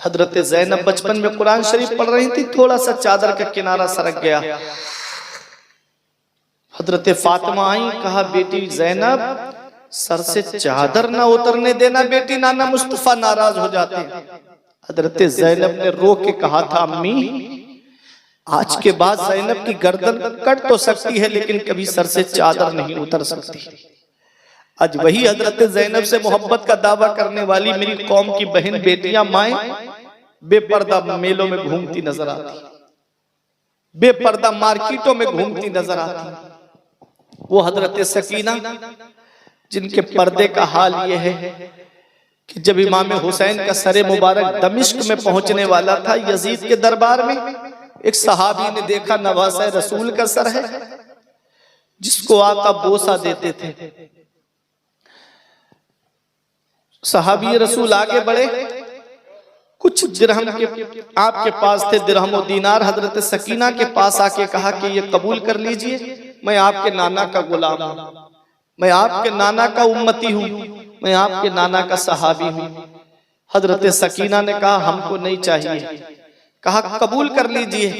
हजरत ज़ैनब बचपन में कुरान शरीफ पढ़ रही थी, थोड़ा सा चादर का किनारा सरक गया। हजरत फातिमा आई, कहा बेटी ज़ैनब सर से चादर ना उतरने देना बेटी, नाना मुस्तफा नाराज हो जाते। हजरत ज़ैनब ने रो के कहा था, अम्मी आज के बाद ज़ैनब की गर्दन कट तो सकती है लेकिन कभी सर से चादर नहीं उतर सकती। आज वही हजरत ज़ैनब से मोहब्बत का दावा करने वाली मेरी कौम की बहन बेटियां माएं बेपर्दा मेलों में घूमती नजर आती, बेपर्दा मार्केटों में घूमती नजर आती। वो हजरत सकीना जिनके पर्दे का हाल ये है कि जब इमाम हुसैन का सरे मुबारक दमिश्क में पहुंचने वाला था, यजीद के दरबार में एक सहाबी ने देखा नवासे रसूल का सर है जिसको आका बोसा देते थे। सहाबी रसूल आगे बढ़े, कुछ दिरहम के आपके पास थे, दिरहम और दीनार। हजरत सकीना के पास आके कहा कि ये कबूल कर लीजिए, मैं आपके नाना का गुलाम हूं, मैं आपके नाना का उम्मती हूं, मैं आपके नाना का सहाबी हूं। हजरत सकीना ने कहा हमको नहीं चाहिए, कहा कबूल कर लीजिए।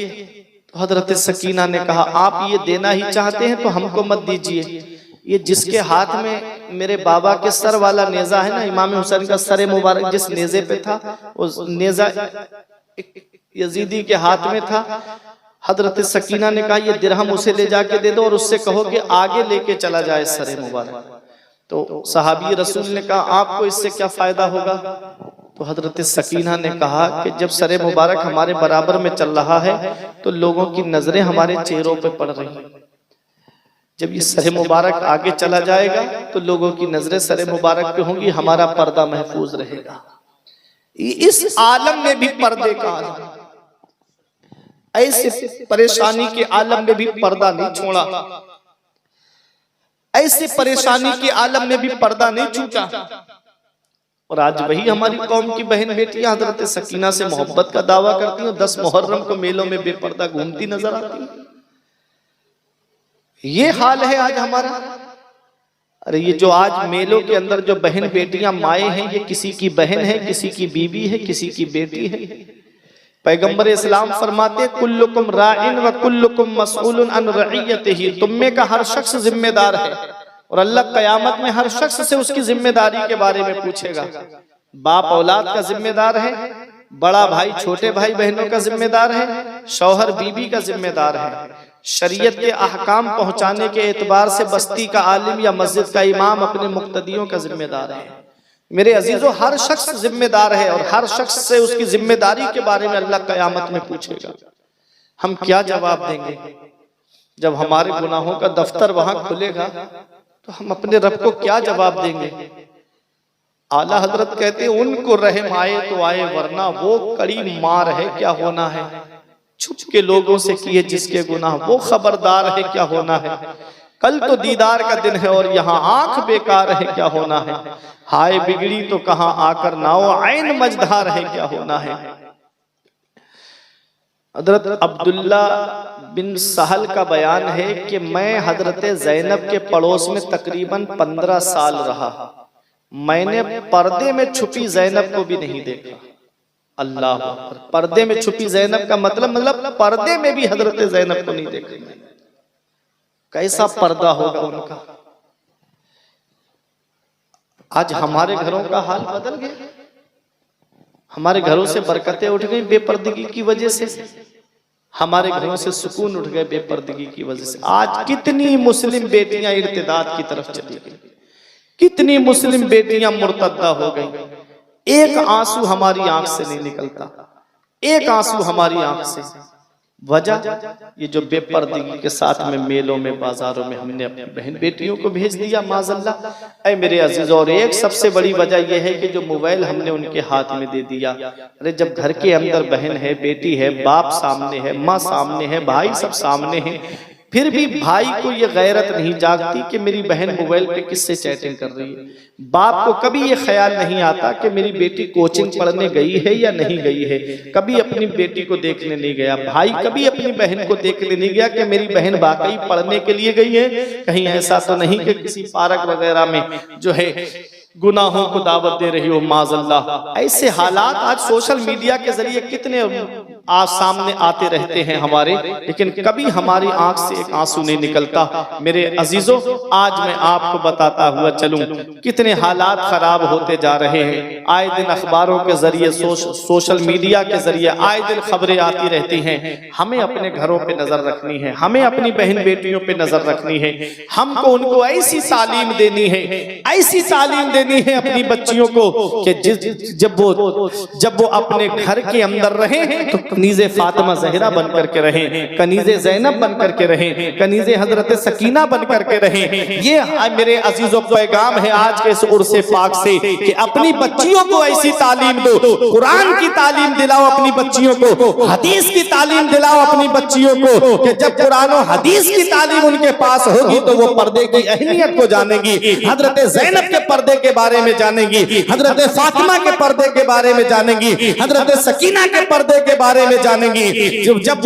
तो हजरत सकीना ने कहा आप ये देना ही चाहते हैं तो हमको मत दीजिए, ये जिसके हाथ में मेरे बाबा के सर वाला नेजा है ना, इमाम हुसैन का सर मुबारक जिस नेजे पे था, उस नेजा यजीदी के हाथ में था। हजरत सकीना ने कहा ये दिरहम उसे ले जाके दे दो और उससे कहो कि आगे लेके चला जाए सर मुबारक। तो सहाबी रसूल ने कहा आपको इससे क्या फायदा होगा? तो हजरत सकीना ने कहा कि जब सर मुबारक हमारे बराबर में चल रहा है तो लोगों की नजरें हमारे चेहरों पे पड़ रही हैं, जब ये सर मुबारक आगे चला जाएगा तो लोगों की नजरें सर मुबारक पे होंगी, हमारा पर्दा महफूज रहेगा। इस आलम में भी पर्दे का आलम, ऐसे परेशानी के आलम में भी पर्दा नहीं छोड़ा, ऐसे परेशानी के आलम में भी पर्दा नहीं छूटा। और आज वही हमारी कौम की बहन बेटियां हजरत सकीना से मोहब्बत का दावा करती हैं, 10 मुहर्रम को मेलों में बेपर्दा घूमती नजर आती हैं। ये हाल है आज हमारा। अरे ये जो आज मेलों के अंदर जो बहन बेटियां माए हैं, ये किसी की बहन है, किसी की बीबी है, किसी की बेटी है। पैगंबर इस्लाम फरमाते कुल्लुकुम राइन व कुल्लुकुम मसऊलुन अन रइयतिही, तुम में का हर शख्स जिम्मेदार है और अल्लाह कयामत में हर शख्स से उसकी जिम्मेदारी के बारे में पूछेगा। बाप औलाद का जिम्मेदार है, बड़ा भाई छोटे भाई बहनों का जिम्मेदार है, शौहर बीबी का जिम्मेदार है। शरीयत के अहकाम पहुंचाने के एतबार से बस्ती का आलिम या मस्जिद का इमाम अपने मुक्तदियों का जिम्मेदार है। मेरे अजीजों हर शख्स जिम्मेदार है और हर शख्स से उसकी जिम्मेदारी के बारे में अल्लाह कयामत में पूछेगा। हम क्या जवाब देंगे जब हमारे गुनाहों का दफ्तर वहां खुलेगा? तो हम अपने रब को क्या जवाब देंगे? आला हजरत कहते उनको रहम आए तो आए वरना वो कड़ी मार है क्या होना है। छुप के लोगों से किए जिसके गुनाह वो खबरदार है क्या होना है। कल तो दीदार का दिन है और यहाँ आंख बेकार है क्या होना है। हाय बिगड़ी तो कहाँ आकर नाओ आइन मजधार है क्या होना है। हजरत अब्दुल्ला बिन सहल का बयान है कि मैं हजरत ज़ैनब के पड़ोस में तकरीबन 15 साल रहा, मैंने पर्दे में छुपी ज़ैनब को भी नहीं देखा। अल्लाह, पर्दे में छुपी ज़ैनब का मतलब पर्दे में भी हजरत ज़ैनब को नहीं देखा। कैसा पर्दा होगा उनका। आज हमारे घरों का हाल बदल गया, हमारे घरों से बरकतें उठ गई बेपर्दगी की वजह से, हमारे घरों से सुकून उठ गए बेपर्दगी की वजह से। आज कितनी मुस्लिम बेटियां इर्तिदाद की तरफ चली गई, कितनी मुस्लिम बेटियां मुर्तद्दा हो गई। एक आंसू हमारी आंख से नहीं निकलता, एक आंसू हमारी आंख से। वजह ये जो बेपर्दगी के साथ में मेलों में बाजारों में हमने अपनी बहन बेटियों को भेज दिया माज़अल्लाह। ऐ मेरे अजीज, और एक सबसे बड़ी वजह यह है कि जो मोबाइल हमने उनके हाथ में दे दिया। अरे जब घर के अंदर बहन है, बेटी है, बाप सामने है, माँ सामने है, भाई सब सामने है, फिर भी भाई को ये गैरत नहीं जागती कि मेरी बहन मोबाइल पे किससे चैटिंग कर रही है। बाप को कभी ये ख्याल नहीं आता कि मेरी बेटी कोचिंग पढ़ने गई है या नहीं गई है, कभी अपनी बेटी को देखने नहीं गया। भाई कभी अपनी बहन को देखने नहीं गया कि मेरी बहन वाकई पढ़ने के लिए गई है, कहीं ऐसा तो नहीं कि किसी पार्क वगैरह में जो है गुनाहों को दावत दे रही हो माज़अल्लाह। ऐसे हालात आज सोशल मीडिया के जरिए कितने आज सामने आते रहते हैं हमारे, लेकिन कभी हमारी आंख से एक आंसू नहीं निकलता। मेरे अजीजों, आज मैं आपको बताता हुआ चलूं कितने हालात खराब होते जा रहे हैं। आए दिन अखबारों के जरिए, सोशल मीडिया के जरिए आए दिन खबरें आती रहती हैं। हमें अपने घरों पे नजर रखनी है, हमें अपनी बहन बेटियों पे नजर रखनी है। हमको उनको ऐसी तालीम देनी है, ऐसी तालीम देनी है अपनी बच्चियों को कि जब वो अपने घर के अंदर रहें तो कनीज़े फातिमा ज़हरा बन करके रहें, कनीज़े ज़ैनब बन करके रहें, कनीज़े हजरत सकीना बन करके रहें। ये मेरे अजीजों पैगाम है आज के इस उर्से पाक से कि अपनी बच्चियों को ऐसी तालीम दो, कुरान की तालीम दिलाओ अपनी बच्चियों को, हदीस की तालीम दिलाओ अपनी बच्चियों को कि जब कुरान और हदीस की तालीम उनके पास होगी तो वो पर्दे की अहमियत को जानेगी, हजरत ज़ैनब के पर्दे के बारे में जानेगी, हजरत फातिमा के पर्दे के बारे में जानेगी, हजरत सकीना के पर्दे के बारे में जानेगी। जब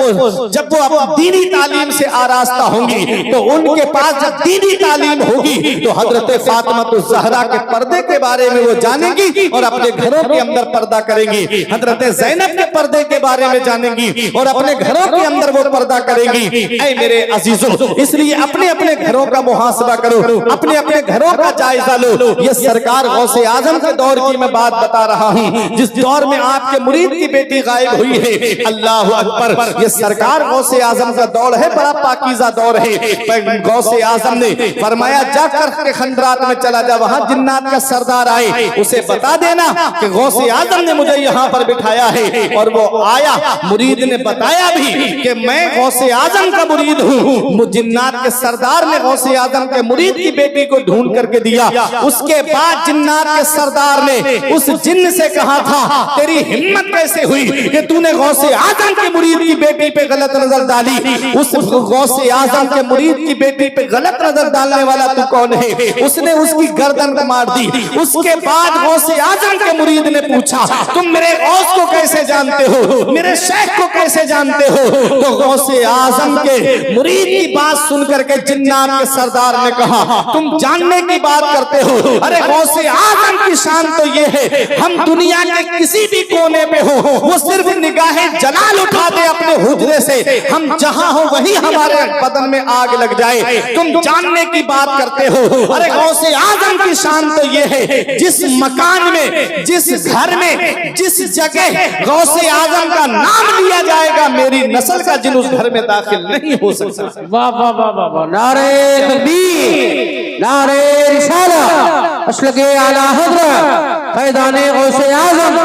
वो दीनी तालीम से आरास्ता होंगी तो उनके पास जब दीनी तालीम होगी तो हजरत फातिमा तो ज़हरा के पर्दे के बारे में वो जानेंगी और अपने घरों के अंदर पर्दा करेंगी, हजरत ज़ैनब के पर्दे के बारे में जानेंगी और अपने घरों के अंदर वो पर्दा करेंगी। ऐ मेरे अजीजों, इसलिए अपने अपने घरों का मुहासबा करो, अपने अपने घरों का जायजा लो। ये सरकार गौसे आजम के दौर की मैं बात बता रहा हूँ, जिस दौर में आपके मुरीद की बेटी गायब हुई है। अल्लाह अकबर, ये सरकार गौसे आजम का दौर है, बड़ा पाकीज़ा दौर है। गौसे आजम ने फरमाया जाकर के खंडरात में चला जा, वहां जिन्नात का सरदार आए, उसे बता देना कि गौसे आजम ने मुझे यहाँ पर बिठाया है। और वो आया, मुरीद ने बताया भी कि मैं गौसे आजम का मुरीद हूँ। जिन्नात के सरदार ने गौसे आजम के मुरीद की बेटी को ढूंढ करके दिया। उसके बाद जिन्नात के सरदार ने उस जिन्न से कहा था, तेरी हिम्मत कैसे हुई कि तूने गौसे आजम के मुरीद की बेटी पे गलत नजर डाली? उस गौसे आजम के मुरीद की बेटी पे गलत नजर डालने वाला तू कौन है? उसने उसकी गर्दन को मार दी। उसके बाद गौसे आजम के मुरीद ने पूछा, तुम मेरे गौस को कैसे जानते हो, मेरे शेख को कैसे जानते हो? तो गौसे आजम के मुरीद की बात सुनकर के जिन्नात के सरदार ने कहा, तुम जानने की बात करते हो? अरे गौसे आजम की शान तो ये है, हम दुनिया के किसी भी कोने पे हो, वो सिर्फ निगाहे जलाल उठा दे अपने हुजरे से, हम जहां हो वहीं हमारे बदन में आग लग जाए। तुम जानने की बात करते हो? अरे गौसे आजम की शान तो ये है, जिस मकान में, जिस घर में, जिस जगह गौसे आजम का नाम लिया जाएगा, मेरी नस्ल का जिन उस घर में दाखिल नहीं हो सकता। वाह वाह वाह वाह वाह, नारे तकबीर, नारे रिसालत, असलगे आला हज़रत फैज़ाने गौसे आज़म।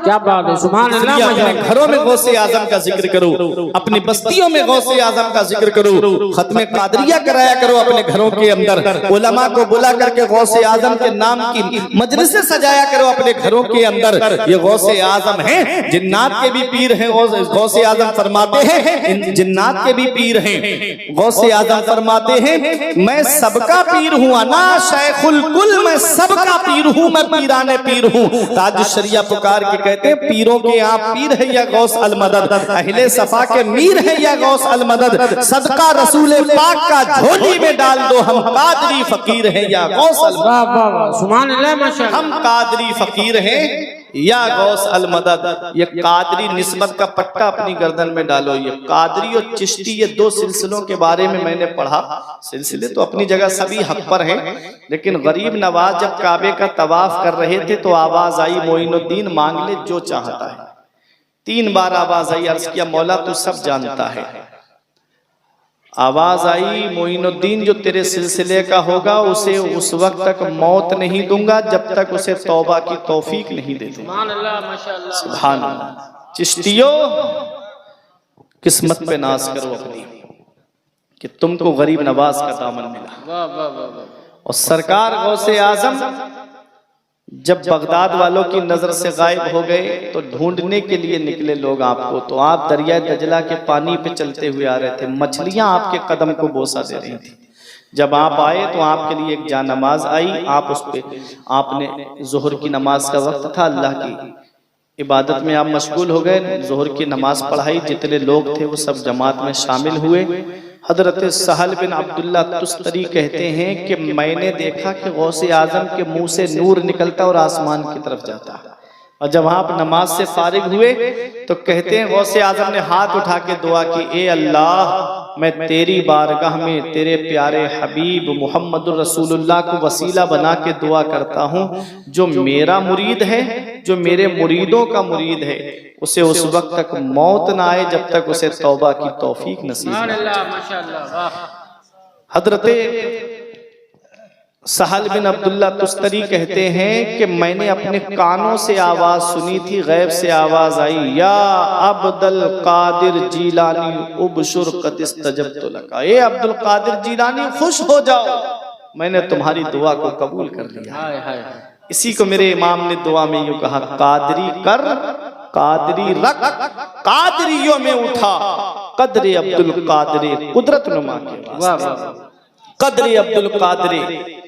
क्या बात है, सुभान अल्लाह। अपने घरों में गौसे आज़म का जिक्र करो, अपनी बस्तियों में गौसे आज़म का जिक्र करो, खत्मे कादरिया कराया करो अपने घरों के अंदर, उलमा को बुला करके गौसे आज़म के नाम की मजलिसें सजाया करो अपने घरों के अंदर। ये गौसे आज़म हैं, जिन्नात के भी पीर हैं। गौसे आज़म फरमाते हैं, जिन्नात के भी पीर हैं। गौसे आज़म फरमाते हैं, मैं सबका पीर हूँ, अना शेखुल कुल, मैं सबका पीर हूँ, मैं पीराने पीर हूँ। ताज शरिया पुकार के कहते हैं, पीरों के आप पीर है या गौस अल मदद, अहले सफा के मीर है या गौस अल मदद, सदका रसूल पाक का झोली में डाल दो, हम कादरी फकीर है या गौस अल मदद। सुभान अल्लाह, माशाअल्लाह। हम कादरी फकीर हैं या गौस अल मदद। ये कादरी निस्बत का पट्टा अपनी गर्दन में डालो। ये कादरी और चिश्ती, ये दो सिलसिलों के बारे में मैंने पढ़ा। सिलसिले तो अपनी जगह सभी हक पर हैं, लेकिन गरीब नवाज जब काबे का तवाफ कर रहे थे तो आवाज आई, मोइनुद्दीन मांग ले जो चाहता है। 3 बार आवाज आई, अर्ज किया मौला तू सब जानता है। आवाज आई, मोइनुद्दीन जो तेरे सिलसिले का होगा उसे उस वक्त तक मौत नहीं दूंगा जब तक उसे तौबा की तौफीक नहीं दे दूंगा। सुभान अल्लाह, माशाअल्लाह, सुभान अल्लाह। चिश्तियों, किस्मत पे नाज करो अपनी कि तुमको गरीब नवाज का दामन मिला। वाह वाह वाह वाह। और सरकार गौसे आजम जब बगदाद वालों की नजर से गायब हो गए तो ढूंढने के लिए निकले लोग आपको, तो आप दरिया दजला के पानी पे चलते हुए आ रहे थे, मछलियां आपके कदम को बोसा दे रही थी। जब आप आए तो आपके लिए एक जान नमाज आई, आप उस पे आपने जोहर की नमाज का वक्त था, अल्लाह की इबादत में आप मशगूल हो गए, जोहर की नमाज पढ़ाई, जितने लोग थे वो सब जमात में शामिल हुए। हजरत सहल बिन अब्दुल्ला तुस्तरी कहते हैं कि मैंने देखा कि गौसे आजम के मुंह से नूर निकलता और आसमान की तरफ जाता, और जब आप नमाज से फारिग हुए तो कहते हैं गौसे आजम ने हाथ उठा के दुआ की, ए अल्लाह मैं तेरी बारगाह में तेरे प्यारे हबीब मोहम्मद रसूलुल्लाह को वसीला बना के दुआ करता हूँ, जो मेरा मुरीद है, जो मेरे मुरीदों का मुरीद है, उसे उस वक्त तक मौत ना आए जब तक उसे तौबा की तौफीक नसीब ना। हजरत सहल बिन अब्दुल्ला तुस्तरी कहते हैं कि मैंने अपने कानों से आवाज सुनी थी, गैब से आवाज आई, या अब्दुल कादिर जीलानी उबशुर कद इस्तजबतु लका, ए अब्दुल कादिर जीलानी खुश हो जाओ, मैंने तुम्हारी दुआ को कबूल कर लिया। इसी को मेरे इमाम ने दुआ में यूं कहा, कादरी कर कादरी रख कादरियों में उठा, कदरे अब्दुल कादरे कुदरत नुमा के वास्ते, कदरे अब्दुल कादरे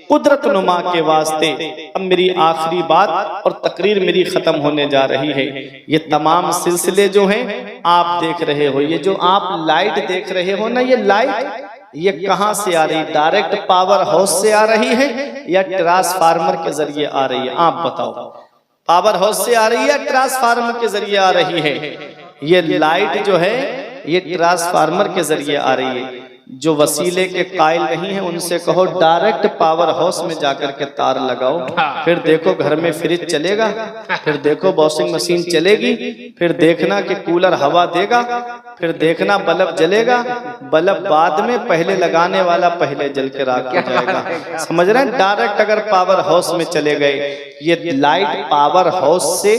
कुदरत नुमा के वास्ते। अब मेरी आखिरी बात और तकरीर मेरी खत्म होने जा रही है। ये तमाम सिलसिले जो हैं आप देख रहे हो, ये जो आप लाइट देख रहे हो ना, ये लाइट ये कहां से आ रही? डायरेक्ट पावर हाउस से आ रही है या ट्रांसफार्मर के जरिए आ रही है? आप बताओ, पावर हाउस से आ रही है, ट्रांसफार्मर के जरिए आ रही है? ये लाइट जो है ये ट्रांसफार्मर के जरिए आ रही है। जो वसीले के कायल नहीं है उनसे कहो डायरेक्ट पावर हाउस में जाकर के तार लगाओ, फिर देखो घर में फ्रिज चलेगा, फिर देखो वॉशिंग मशीन चलेगी, फिर देखना कि कूलर हवा देगा, फिर देखना बल्ब जलेगा, बल्ब बाद में, पहले लगाने वाला पहले जल के राख हो जाएगा। समझ रहे हैं? डायरेक्ट अगर पावर हाउस में चले गए, ये लाइट पावर हाउस से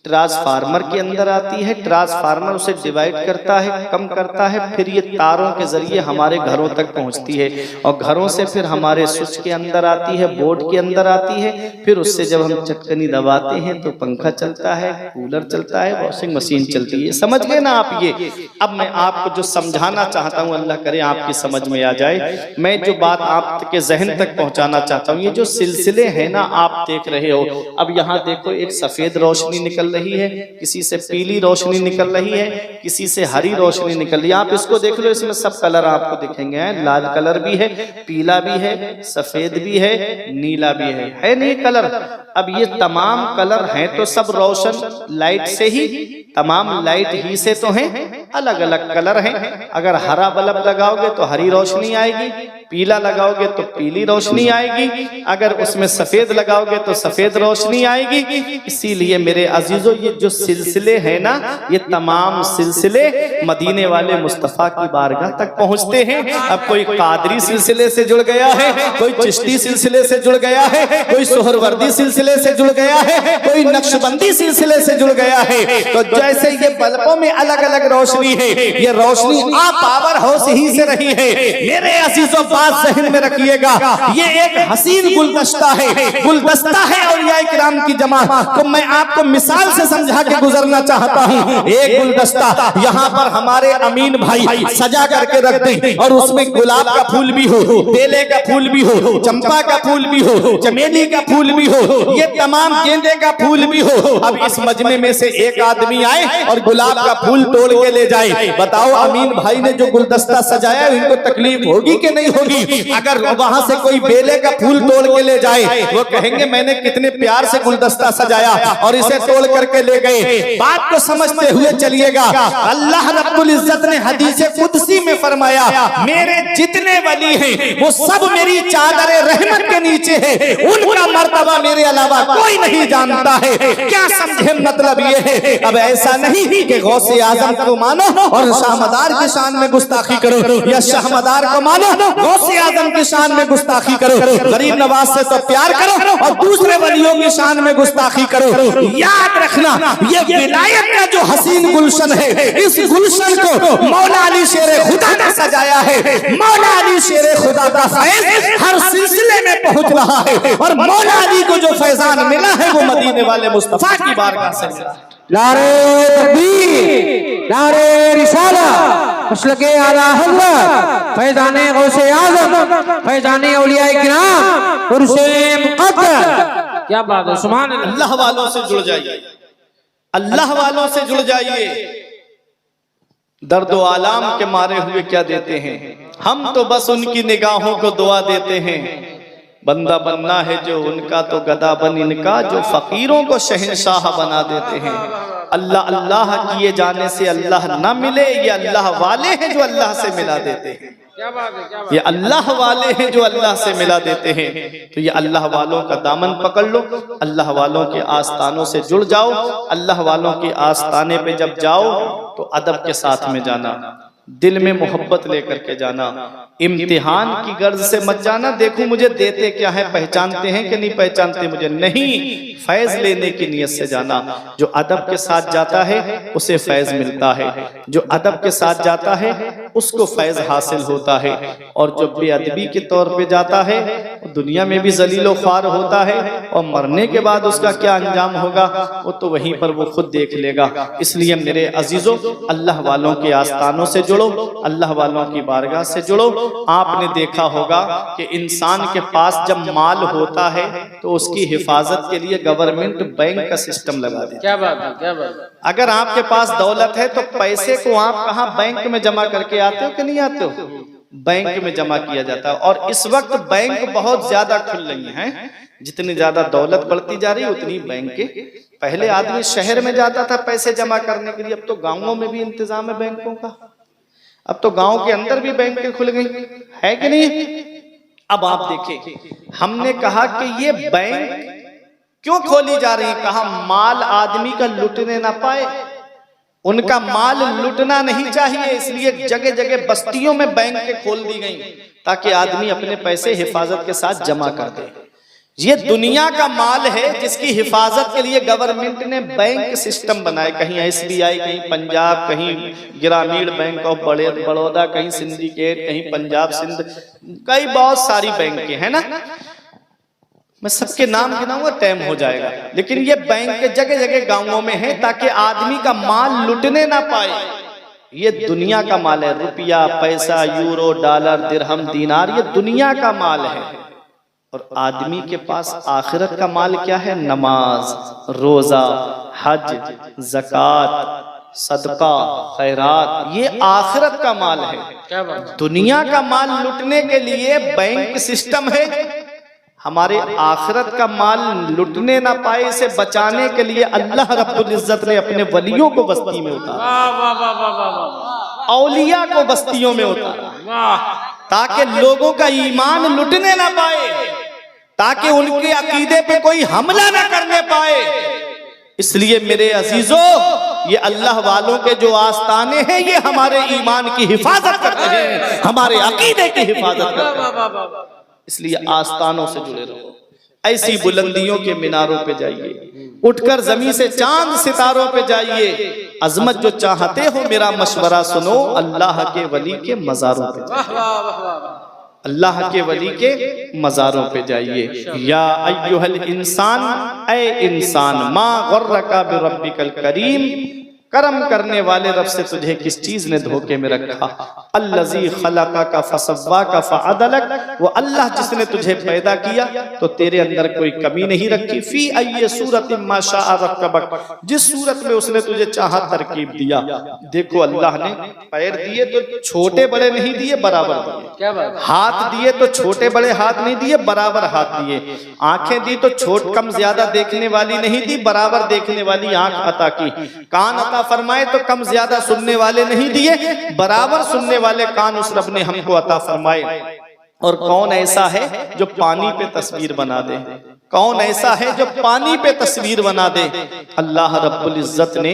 ट्रांसफार्मर के अंदर आती है, ट्रांसफार्मर उसे डिवाइड करता है, कम करता है, फिर ये तारों के जरिए हमारे घरों तक पहुंचती है, और घरों से फिर हमारे स्विच के अंदर आती है, बोर्ड के अंदर आती है, फिर उससे जब हम चटकनी दबाते हैं तो पंखा चलता है, कूलर चलता है, वॉशिंग मशीन चलती है। समझ गए ना आप? ये अब मैं आपको जो समझाना चाहता हूँ, अल्लाह करे आपकी समझ में आ जाए, मैं जो बात आपके जहन तक पहुंचाना चाहता हूँ, ये जो सिलसिले हैं ना आप देख रहे हो। अब यहाँ देखो, एक सफेद रोशनी निकल रही है, किसी से पीली रोशनी निकल रही है, किसी से हरी रोशनी निकल रही है। आप इसको देख लो, इसमें सब कलर आपको दिखेंगे, लाल कलर भी है, पीला भी है, सफेद भी है, नीला भी है नहीं कलर? अब ये तमाम कलर हैं तो सब रोशन लाइट से ही, तमाम लाइट ही से तो हैं, अलग अलग कलर हैं। अगर हरा बल्ब लगाओगे तो हरी रोशनी आएगी, पीला लगाओगे तो पीली रोशनी आएगी, अगर उसमें सफेद लगाओगे तो सफेद रोशनी आएगी। इसीलिए मेरे अजीजों, ये जो सिलसिले हैं ना, ये तमाम सिलसिले मदीने वाले मुस्तफा की बारगाह तक पहुंचते हैं। अब कोई कादरी सिलसिले से जुड़ गया है, कोई चिश्ती सिलसिले से जुड़ गया है, कोई सोहरवर्दी सिलसिले से जुड़ गया है, कोई नक्शबंदी सिलसिले से जुड़ गया है। तो जैसे ये बल्बों में अलग अलग रोशनी है, ये रोशनी आप पावर हाउस ही से रही है। मेरे अजीजों, बात जहन में रखिएगा, ये एक हसीन गुलदस्ता है, गुलदस्ता है औलिया किराम की जमात को मैं आपको मिसाल से समझा के गुजरना चाहता हूँ। एक गुलदस्ता यहाँ पर हमारे अमीन भाई सजा करके रख दें, और उसमें गुलाब का फूल भी हो, बेले का फूल भी हो, चंपा का फूल भी हो, चमेली का फूल भी हो, ये तमाम गेंदे का फूल भी हो। अब इस मजमे में से एक आदमी आए और गुलाब का फूल तोड़ के ले जाए, बताओ अमीन भाई ने जो गुलदस्ता सजाया इनको तकलीफ होगी कि नहीं होगी? अगर वहां से कोई बेले का फूल तोड़ के ले जाए, वो कहेंगे मैंने कितने प्यार से गुलदस्ता सजाया और इसे तोड़ करके ले गए। बात को समझते हुए चलिएगा, अल्लाह रब्बुल इज्जत ने हदीस कुदसी में फरमाया, मेरे जितने वली हैं वो सब मेरी चादर रहमत के नीचे है, उनका मर्तबा मेरे अलावा कोई नहीं जानता है। क्या समझे? मतलब ये है, अब ऐसा नहीं कि गौसे आजम को मानो और शाहमदार की शान में गुस्ताखी करो, या शाहमदार को मानो गौसे आजम की शान में गुस्ताखी करो, गरीब नवाज से तो प्यार करो और दूसरे वलियों की शान में गुस्ताखी करो। याद रखना, ये विलायत का जो हसीन गुलशन है, इस गुलशन को मौला अली शेरे खुदा ने सजाया है। मौला अली शेरे खुदा का फैज़ हर सिलसिले में पहुंच रहा है, और मौला अली को जो फैजान मिला है वो मदीने वाले मुस्तफा की बारगाह से मिला। नारे तकबीर, नारे रिसाला, मसलके आला हज़रत, फैज़ाने गौसे आज़म, फैज़ाने औलिया किराम, उर्से मुक़द्दस। क्या बात है, सुभान अल्लाह। अल्लाह वालों से जुड़ जाइए, अल्लाह वालों से जुड़ जाइए। दर्दो आलाम के मारे हुए क्या देते हैं, हम तो बस उनकी निगाहों को दुआ देते हैं। बंदा बनना है जो उनका तो गदा बन इनका, जो फकीरों को शहंशाह बना देते हैं। अल्लाह अल्लाह किए जाने से अल्लाह ना मिले, ये अल्लाह वाले हैं जो अल्लाह से मिला देते हैं। क्या बात है, क्या बात ये अल्लाह वाले हैं जो अल्लाह से मिला देते हैं। तो ये अल्लाह वालों का दामन पकड़ लो, अल्लाह वालों के आस्तानों से जुड़ जाओ। अल्लाह वालों के आस्ताने पे जब जाओ तो अदब के साथ में जाना, दिल में मोहब्बत लेकर के जाना, इम्तिहान की गर्ज से मत जाना। देखो मुझे देते क्या है, पहचानते हैं कि नहीं पहचानते मुझे, नहीं, फैज लेने की नियत से जाना। जो अदब के साथ जाता है उसे फैज मिलता है, जो अदब के साथ जाता है उसको फैज हासिल होता है। और जो बेअदबी के तौर पे जाता है दुनिया में भी जलीलो ख्वार होता है, और मरने के बाद उसका क्या अंजाम होगा वो तो वहीं पर वो खुद देख लेगा। इसलिए मेरे अजीजों, अल्लाह वालों के आस्तानों से जुड़ो, अल्लाह वालों की बारगाह से जुड़ो। आपने देखा होगा कि इंसान के पास जब माल होता है तो उसकी हिफाजत के लिए गवर्नमेंट बैंक का सिस्टम लगा देती है। क्या बात है, क्या बात है। अगर आपके पास दौलत है तो पैसे को आप कहाँ बैंक में जमा करके आते हो कि नहीं आते हो, बैंक में जमा किया जाता है। और इस वक्त बैंक बहुत ज्यादा खुल रही हैं, जितनी ज्यादा दौलत बढ़ती जा रही है उतनी बैंक के। पहले आदमी शहर में जाता था पैसे जमा करने के लिए, अब तो गांवों में भी इंतजाम है बैंकों का, अब तो गांव के अंदर भी बैंकें खुल गई है कि नहीं। अब आप देखें, हमने कहा कि ये बैंक क्यों खोली जा रही है, कहा माल आदमी का लुटने ना पाए, उनका माल लुटना नहीं चाहिए, इसलिए जगह जगह बस्तियों में बैंकें खोल दी गई ताकि आदमी अपने पैसे हिफाजत के साथ जमा कर दे। ये दुनिया का माल है जिसकी हिफाजत के लिए गवर्नमेंट ने बैंक सिस्टम बनाए, कहीं SBI, कहीं पंजाब, कहीं ग्रामीण बैंक ऑफ बड़ौदा, कहीं सिंडिकेट, कहीं पंजाब सिंध, कई बहुत सारी बैंकें हैं ना। मैं सबके नाम गिनाऊंगा टाइम हो जाएगा, लेकिन ये बैंक जगह जगह गांवों में है ताकि आदमी का माल लुटने ना पाए। ये दुनिया का माल है, रुपया, पैसा, यूरो, डॉलर, दिरहम, दीनार, ये दुनिया का माल है। और आदमी के पास आखिरत का माल क्या है, नमाज, रोजा, हज, ज़कात, सदका, खैरात, ये आखिरत का माल है। क्या बात। दुनिया का माल लुटने के लिए बैंक सिस्टम है, हमारे आखिरत का माल लुटने ना पाए इसे बचाने के लिए अल्लाह रब्बुल इज्जत ने अपने वलियों को बस्ती में उतारा, औलिया को बस्तियों में उतारा, ताकि लोगों का ईमान लुटने ना पाए, ताकि उनके अकीदे पे कोई हमला ना करने पाए। इसलिए मेरे अजीजों, ये अल्लाह वालों के जो आस्ताने हैं ये हमारे ईमान की हिफाजत करते हैं, हमारे अकीदे की हिफाजत करते हैं। इसलिए आस्तानों से जुड़े रहो, ऐसी बुलंदियों के मीनारों पे जाइए, उठकर जमीन से चांद सितारों पे जाइए। अजमत जो चाहते हो मेरा मशवरा सुनो, अल्लाह के वली के मज़ारों पे जाइए, अल्लाह के वली के मज़ारों पे जाइए। या अय्युहल इंसान, ऐ इंसान, मा गर्रका बिरब्बिकल करीम, करम करने वाले रब से तुझे किस चीज ने धोखे में रखा। अल्लज़ी खलक़का फसव्वाका फ़अदलक, वो अल्लाह जिसने तुझे पैदा किया तो तेरे अंदर कोई कमी नहीं रखी। फी अय्यि सूरतिन मा शाअ रक्कबक, जिस सूरत में उसने तुझे चाहा तरकीब दिया। देखो अल्लाह ने पैर दिए तो छोटे बड़े नहीं दिए, बराबर दिए। क्या बात। हाथ दिए तो छोटे बड़े हाथ नहीं दिए, बराबर हाथ दिए। आंखें दी तो छोट कम ज्यादा देखने वाली नहीं दी, बराबर देखने वाली आंख अता की। कान अता फरमाए तो कम ज्यादा सुनने वाले नहीं दिए, बराबर सुनने वाले कान उस रब ने हमको अता फरमाए। और कौन ऐसा है जो पानी पे तस्वीर बना दे, कौन ऐसा है जो पानी पे तस्वीर बना दे। अल्लाह रब्बुल इज्जत ने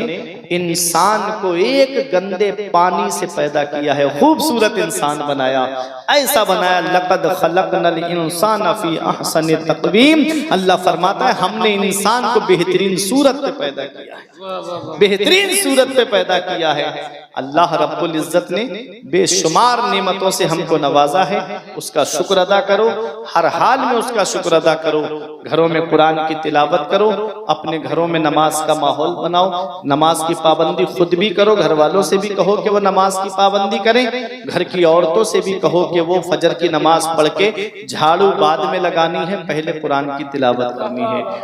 इंसान को एक गंदे पानी से पैदा किया है, खूबसूरत इंसान बनाया, ऐसा बनाया। लक़द खलक़नल इंसान फी अहसनि तक़वीम, अल्लाह फरमाता है हमने इंसान को बेहतरीन सूरत पे पैदा किया है, बेहतरीन सूरत पे पैदा किया है। अल्लाह रब्बुल इज्जत ने बेशुमार नेमतों से हमको नवाजा है, उसका शुक्र अदा करो, हर हाल में उसका शुक्र अदा करो। घरों में कुरान की तिलावत करो, अपने घरों में नमाज का माहौल बनाओ, नमाज की पाबंदी खुद भी करो, घर वालों से भी कहो कि वो नमाज की पाबंदी करें, घर की औरतों से भी कहो कि वो फजर की नमाज पढ़ के झाड़ू बाद में लगानी है, पहले कुरान की तिलावत करनी है।